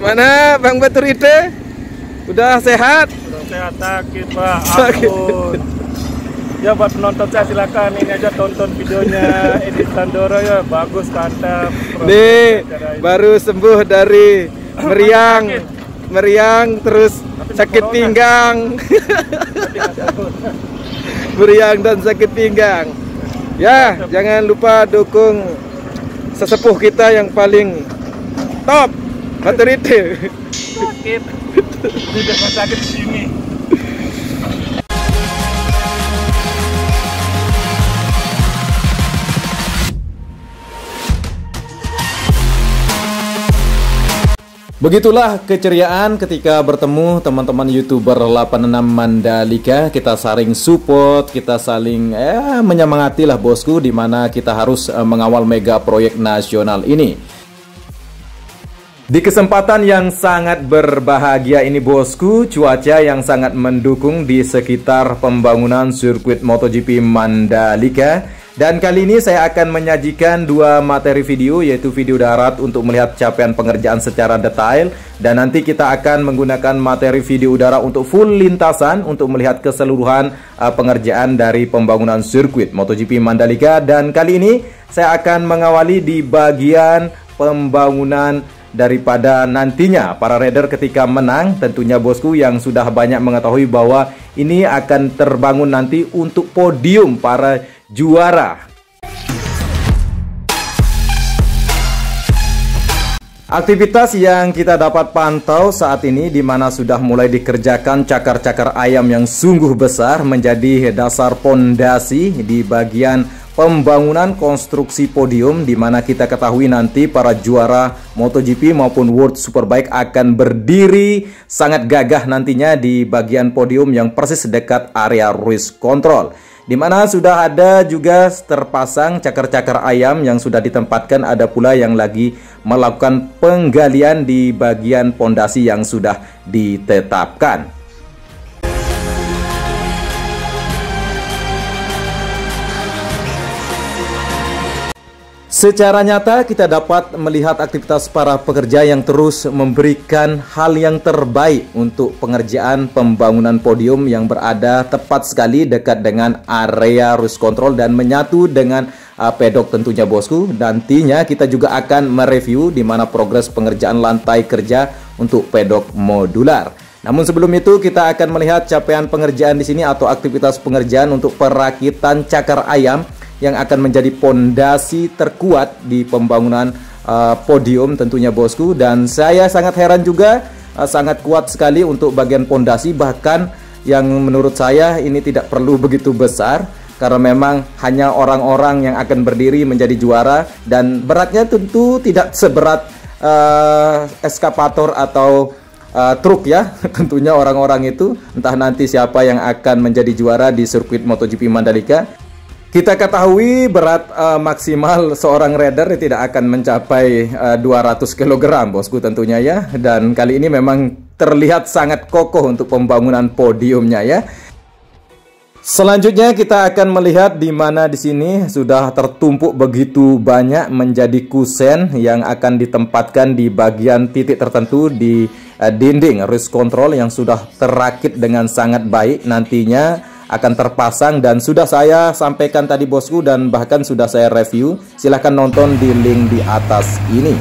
Mana Bang Baturite? Udah sehat? Udah sehat, sakit Pak, ampun. Ya buat penonton saya silakan ini aja tonton videonya Edit Sandoro ya, bagus mantap. Nih baru sembuh dari meriang terus sakit pinggang. Meriang dan sakit pinggang. Ya, jangan lupa dukung sesepuh kita yang paling top, Baturite. Sakit. Tidak sakit di sini. Begitulah keceriaan ketika bertemu teman-teman YouTuber 86 Mandalika. Kita saling support, kita saling menyemangati lah bosku, dimana kita harus mengawal mega proyek nasional ini. Di kesempatan yang sangat berbahagia ini bosku, cuaca yang sangat mendukung di sekitar pembangunan sirkuit MotoGP Mandalika. Dan kali ini saya akan menyajikan dua materi video, yaitu video darat untuk melihat capaian pengerjaan secara detail, dan nanti kita akan menggunakan materi video udara untuk full lintasan untuk melihat keseluruhan pengerjaan dari pembangunan sirkuit MotoGP Mandalika. Dan kali ini saya akan mengawali di bagian pembangunan daripada nantinya para rider ketika menang, tentunya bosku, yang sudah banyak mengetahui bahwa ini akan terbangun nanti untuk podium para juara. Aktivitas yang kita dapat pantau saat ini, di mana sudah mulai dikerjakan cakar-cakar ayam yang sungguh besar menjadi dasar pondasi di bagian pembangunan konstruksi podium, di mana kita ketahui nanti para juara MotoGP maupun World Superbike akan berdiri sangat gagah nantinya di bagian podium yang persis dekat area race control, di mana sudah ada juga terpasang cakar-cakar ayam yang sudah ditempatkan. Ada pula yang lagi melakukan penggalian di bagian pondasi yang sudah ditetapkan. Secara nyata kita dapat melihat aktivitas para pekerja yang terus memberikan hal yang terbaik untuk pengerjaan pembangunan podium yang berada tepat sekali dekat dengan area race control dan menyatu dengan pedok tentunya bosku. Nantinya kita juga akan mereview di mana progres pengerjaan lantai kerja untuk pedok modular. Namun sebelum itu kita akan melihat capaian pengerjaan di sini atau aktivitas pengerjaan untuk perakitan cakar ayam yang akan menjadi pondasi terkuat di pembangunan podium tentunya bosku. Dan saya sangat heran juga, sangat kuat sekali untuk bagian pondasi, bahkan yang menurut saya ini tidak perlu begitu besar, karena memang hanya orang-orang yang akan berdiri menjadi juara, dan beratnya tentu tidak seberat eskapator atau truk ya. Tentunya orang-orang itu entah nanti siapa yang akan menjadi juara di sirkuit MotoGP Mandalika. Kita ketahui berat maksimal seorang rider tidak akan mencapai 200 kg bosku tentunya ya. Dan kali ini memang terlihat sangat kokoh untuk pembangunan podiumnya ya. Selanjutnya kita akan melihat di mana di sini sudah tertumpuk begitu banyak menjadi kusen yang akan ditempatkan di bagian titik tertentu di dinding race control yang sudah terrakit dengan sangat baik, nantinya akan terpasang dan sudah saya sampaikan tadi bosku, dan bahkan sudah saya review. Silahkan nonton di link di atas ini.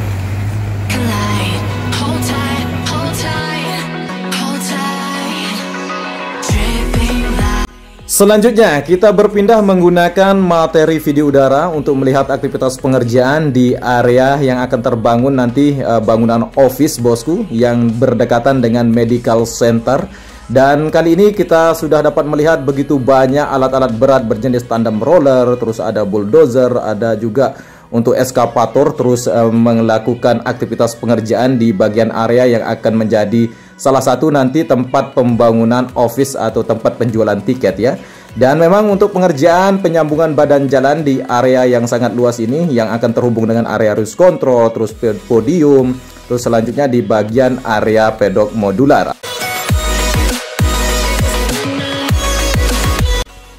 Selanjutnya kita berpindah menggunakan materi video udara untuk melihat aktivitas pengerjaan di area yang akan terbangun nanti, bangunan office bosku yang berdekatan dengan medical center. Dan kali ini kita sudah dapat melihat begitu banyak alat-alat berat berjenis tandem roller, terus ada bulldozer, ada juga untuk eskapator, terus melakukan aktivitas pengerjaan di bagian area yang akan menjadi salah satu nanti tempat pembangunan office atau tempat penjualan tiket ya. Dan memang untuk pengerjaan penyambungan badan jalan di area yang sangat luas ini yang akan terhubung dengan area race control, terus podium, terus selanjutnya di bagian area pedok modular.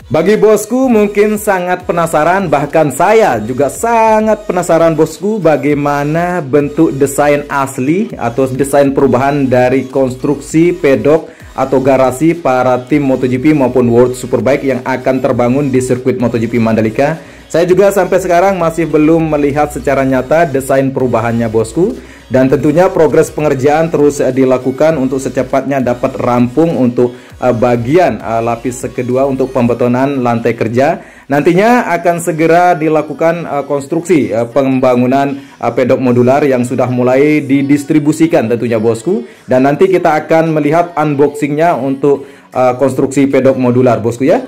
Bagi bosku mungkin sangat penasaran, bahkan saya juga sangat penasaran bosku, bagaimana bentuk desain asli atau desain perubahan dari konstruksi pedok atau garasi para tim MotoGP maupun World Superbike yang akan terbangun di sirkuit MotoGP Mandalika. Saya juga sampai sekarang masih belum melihat secara nyata desain perubahannya bosku. Dan tentunya progres pengerjaan terus dilakukan untuk secepatnya dapat rampung untuk bagian lapis kedua untuk pembetonan lantai kerja. Nantinya akan segera dilakukan konstruksi pembangunan pedok modular yang sudah mulai didistribusikan tentunya bosku. Dan nanti kita akan melihat unboxingnya untuk konstruksi pedok modular bosku ya.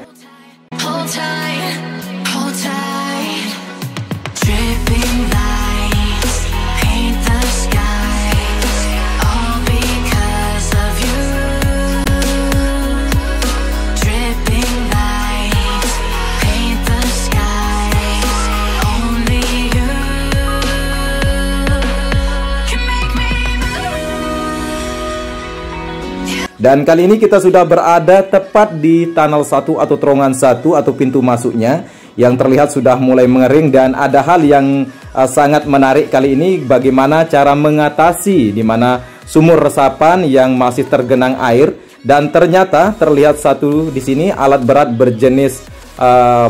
Dan kali ini kita sudah berada tepat di tunnel 1 atau terowongan 1 atau pintu masuknya yang terlihat sudah mulai mengering. Dan ada hal yang sangat menarik kali ini, bagaimana cara mengatasi di mana sumur resapan yang masih tergenang air. Dan ternyata terlihat satu di sini alat berat berjenis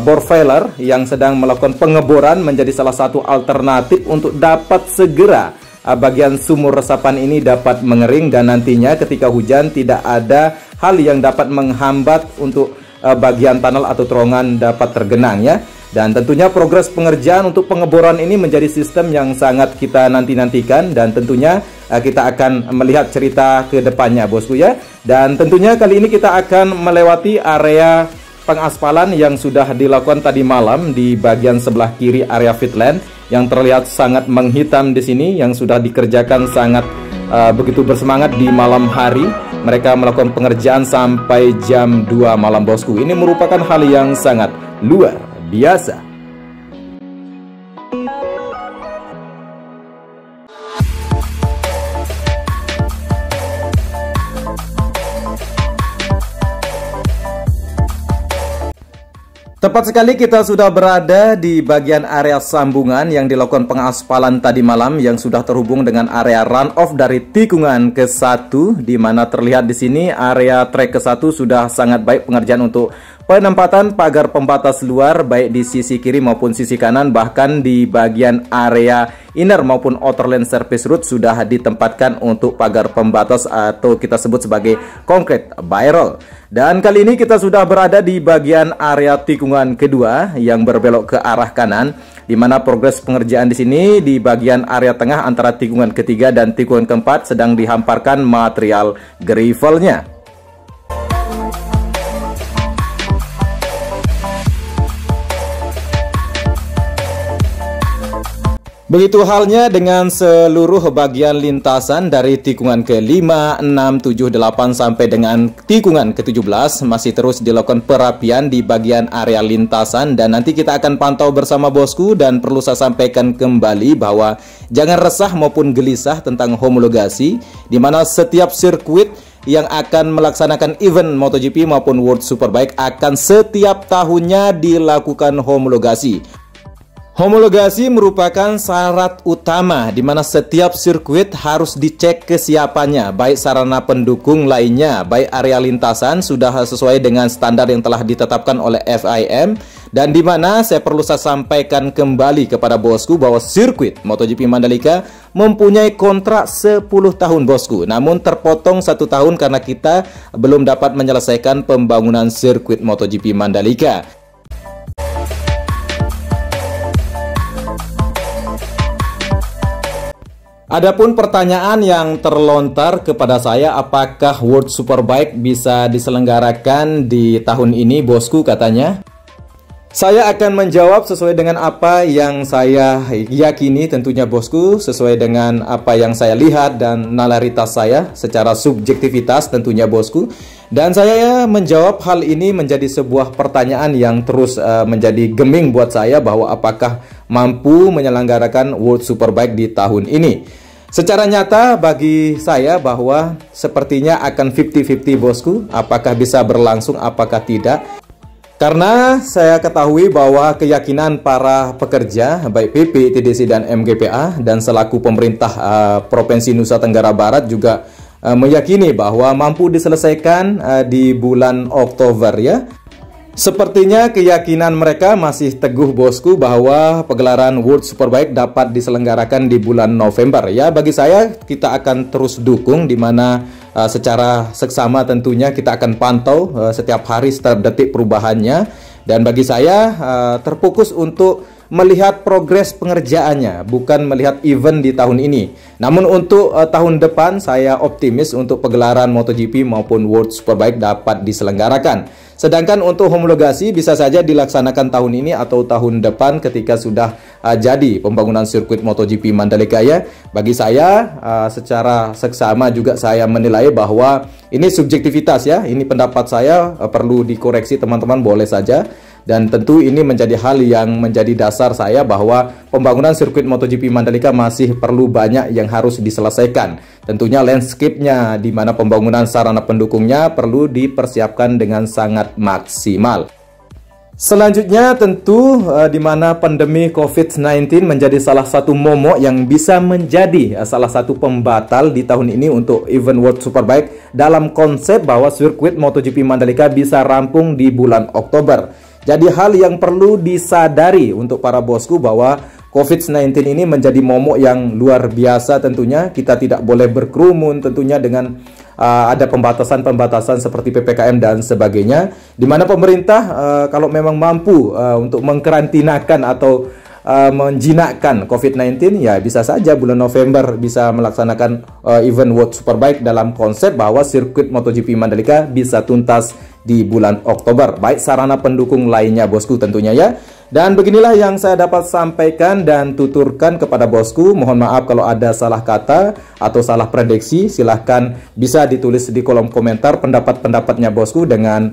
bore failer yang sedang melakukan pengeboran menjadi salah satu alternatif untuk dapat segera bagian sumur resapan ini dapat mengering, dan nantinya ketika hujan tidak ada hal yang dapat menghambat untuk bagian tunnel atau terowongan dapat tergenang ya. Dan tentunya progres pengerjaan untuk pengeboran ini menjadi sistem yang sangat kita nanti-nantikan, dan tentunya kita akan melihat cerita ke depannya bosku ya. Dan tentunya kali ini kita akan melewati area pengaspalan yang sudah dilakukan tadi malam di bagian sebelah kiri area fitland yang terlihat sangat menghitam di sini, yang sudah dikerjakan sangat begitu bersemangat di malam hari. Mereka melakukan pengerjaan sampai jam 2 malam bosku. Ini merupakan hal yang sangat luar biasa. Tepat sekali, kita sudah berada di bagian area sambungan yang dilakukan pengaspalan tadi malam yang sudah terhubung dengan area runoff dari tikungan ke-1, di mana terlihat di sini area trek ke-1 sudah sangat baik pengerjaan untuk penempatan pagar pembatas luar baik di sisi kiri maupun sisi kanan, bahkan di bagian area inner maupun outer lane service road sudah ditempatkan untuk pagar pembatas atau kita sebut sebagai concrete barrel. Dan kali ini kita sudah berada di bagian area tikungan kedua yang berbelok ke arah kanan, di mana progres pengerjaan di sini di bagian area tengah antara tikungan ketiga dan tikungan keempat sedang dihamparkan material gravelnya. Begitu halnya dengan seluruh bagian lintasan dari tikungan ke-5, 6, 7, 8 sampai dengan tikungan ke-17 masih terus dilakukan perapian di bagian area lintasan, dan nanti kita akan pantau bersama bosku. Dan perlu saya sampaikan kembali bahwa jangan resah maupun gelisah tentang homologasi, di mana setiap sirkuit yang akan melaksanakan event MotoGP maupun World Superbike akan setiap tahunnya dilakukan homologasi. Homologasi merupakan syarat utama di mana setiap sirkuit harus dicek kesiapannya, baik sarana pendukung lainnya, baik area lintasan sudah sesuai dengan standar yang telah ditetapkan oleh FIM, dan di mana saya perlu sampaikan kembali kepada bosku bahwa sirkuit MotoGP Mandalika mempunyai kontrak 10 tahun bosku, namun terpotong 1 tahun karena kita belum dapat menyelesaikan pembangunan sirkuit MotoGP Mandalika. Adapun pertanyaan yang terlontar kepada saya, apakah World Superbike bisa diselenggarakan di tahun ini bosku katanya? Saya akan menjawab sesuai dengan apa yang saya yakini tentunya bosku, sesuai dengan apa yang saya lihat dan nalaritas saya secara subjektivitas tentunya bosku. Dan saya menjawab hal ini menjadi sebuah pertanyaan yang terus menjadi geming buat saya, bahwa apakah mampu menyelenggarakan World Superbike di tahun ini. Secara nyata bagi saya bahwa sepertinya akan 50-50 bosku, apakah bisa berlangsung apakah tidak. Karena saya ketahui bahwa keyakinan para pekerja baik PP, TDC dan MGPA dan selaku pemerintah Provinsi Nusa Tenggara Barat juga meyakini bahwa mampu diselesaikan di bulan Oktober ya. Sepertinya keyakinan mereka masih teguh bosku bahwa pegelaran World Superbike dapat diselenggarakan di bulan November ya. Bagi saya kita akan terus dukung, di mana secara seksama tentunya kita akan pantau setiap hari, setiap detik perubahannya. Dan bagi saya terfokus untuk melihat progres pengerjaannya, bukan melihat event di tahun ini. Namun untuk tahun depan saya optimis untuk pegelaran MotoGP maupun World Superbike dapat diselenggarakan. Sedangkan untuk homologasi bisa saja dilaksanakan tahun ini atau tahun depan ketika sudah jadi pembangunan sirkuit MotoGP Mandalika ya. Bagi saya secara seksama juga saya menilai bahwa ini subjektivitas ya. Ini pendapat saya, perlu dikoreksi teman-teman, boleh saja. Dan tentu ini menjadi hal yang menjadi dasar saya bahwa pembangunan sirkuit MotoGP Mandalika masih perlu banyak yang harus diselesaikan. Tentunya landscape-nya, di mana pembangunan sarana pendukungnya perlu dipersiapkan dengan sangat maksimal. Selanjutnya tentu di mana pandemi COVID-19 menjadi salah satu momok yang bisa menjadi salah satu pembatal di tahun ini untuk event World Superbike dalam konsep bahwa sirkuit MotoGP Mandalika bisa rampung di bulan Oktober. Jadi hal yang perlu disadari untuk para bosku bahwa COVID-19 ini menjadi momok yang luar biasa tentunya. Kita tidak boleh berkerumun tentunya dengan ada pembatasan-pembatasan seperti PPKM dan sebagainya. Di mana pemerintah kalau memang mampu untuk mengkarantinakan atau menjinakkan COVID-19 ya bisa saja bulan November bisa melaksanakan event World Superbike dalam konsep bahwa sirkuit MotoGP Mandalika bisa tuntas di bulan Oktober, baik sarana pendukung lainnya bosku tentunya ya. Dan beginilah yang saya dapat sampaikan dan tuturkan kepada bosku. Mohon maaf kalau ada salah kata atau salah prediksi. Silahkan bisa ditulis di kolom komentar pendapat-pendapatnya bosku dengan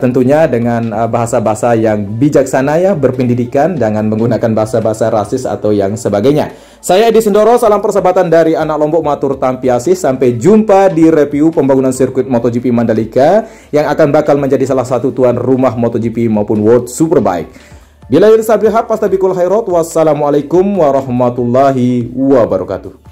tentunya dengan bahasa-bahasa yang bijaksana ya, berpendidikan, jangan menggunakan bahasa-bahasa rasis atau yang sebagainya. Saya Edi Sindoro, salam persahabatan dari anak Lombok, matur tampiasih. Sampai jumpa di review pembangunan sirkuit MotoGP Mandalika yang akan bakal menjadi salah satu tuan rumah MotoGP maupun World Superbike. Bila irsabihab, pastabikul khairat. Wassalamualaikum warahmatullahi wabarakatuh.